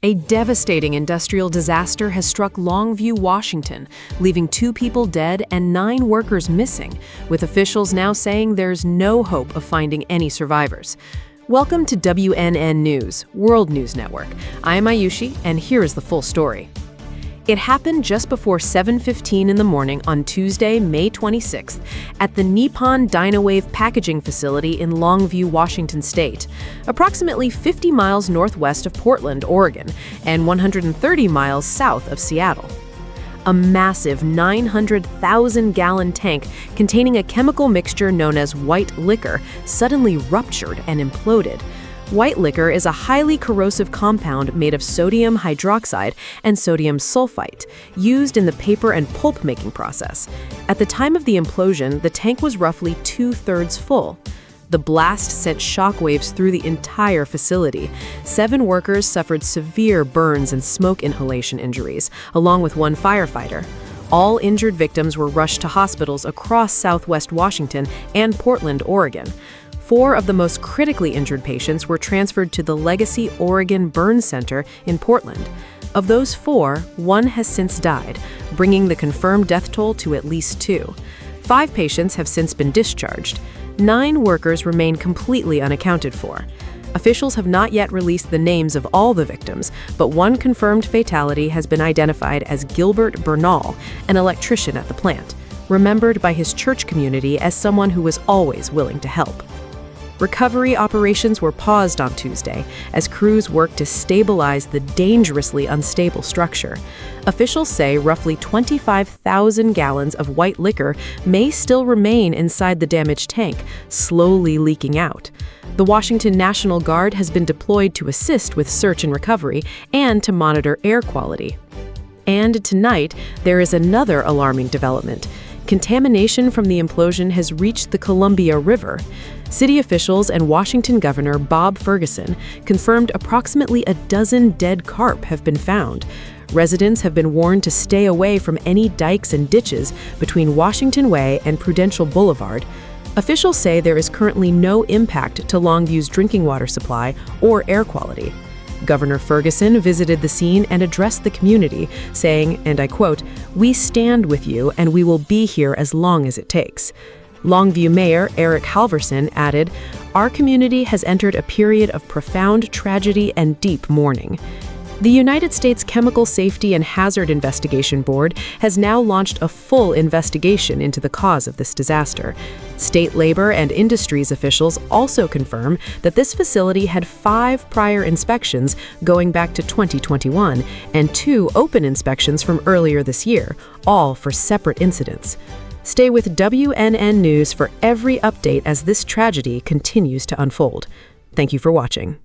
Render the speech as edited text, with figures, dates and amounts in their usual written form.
A devastating industrial disaster has struck Longview, Washington, leaving 2 people dead and 9 workers missing, with officials now saying there's no hope of finding any survivors. Welcome to WNN News, World News Network. I am Ayushi, and here is the full story. It happened just before 7:15 in the morning on Tuesday, May 26th, at the Nippon Dynawave Packaging facility in Longview, Washington state, approximately 50 miles northwest of Portland, Oregon, and 130 miles south of Seattle. A massive 900,000-gallon tank containing a chemical mixture known as white liquor suddenly ruptured and imploded. White liquor is a highly corrosive compound made of sodium hydroxide and sodium sulfite, used in the paper and pulp making process. At the time of the implosion, the tank was roughly 2/3 full. The blast sent shockwaves through the entire facility. 7 workers suffered severe burns and smoke inhalation injuries, along with 1 firefighter. All injured victims were rushed to hospitals across Southwest Washington and Portland, Oregon. 4 of the most critically injured patients were transferred to the Legacy Oregon Burn Center in Portland. Of those 4, 1 has since died, bringing the confirmed death toll to at least 2. 5 patients have since been discharged. 9 workers remain completely unaccounted for. Officials have not yet released the names of all the victims, but 1 confirmed fatality has been identified as Gilbert Bernal, an electrician at the plant, remembered by his church community as someone who was always willing to help. Recovery operations were paused on Tuesday as crews worked to stabilize the dangerously unstable structure. Officials say roughly 25,000 gallons of white liquor may still remain inside the damaged tank, slowly leaking out. The Washington National Guard has been deployed to assist with search and recovery and to monitor air quality. And tonight, there is another alarming development. Contamination from the implosion has reached the Columbia River. City officials and Washington Governor Bob Ferguson confirmed approximately a dozen dead carp have been found. Residents have been warned to stay away from any dikes and ditches between Washington Way and Prudential Boulevard. Officials say there is currently no impact to Longview's drinking water supply or air quality. Governor Ferguson visited the scene and addressed the community, saying, and I quote, "We stand with you and we will be here as long as it takes." Longview Mayor Eric Halverson added, "Our community has entered a period of profound tragedy and deep mourning." The United States Chemical Safety and Hazard Investigation Board has now launched a full investigation into the cause of this disaster. State labor and industries officials also confirm that this facility had 5 prior inspections going back to 2021 and 2 open inspections from earlier this year, all for separate incidents. Stay with WNN News for every update as this tragedy continues to unfold. Thank you for watching.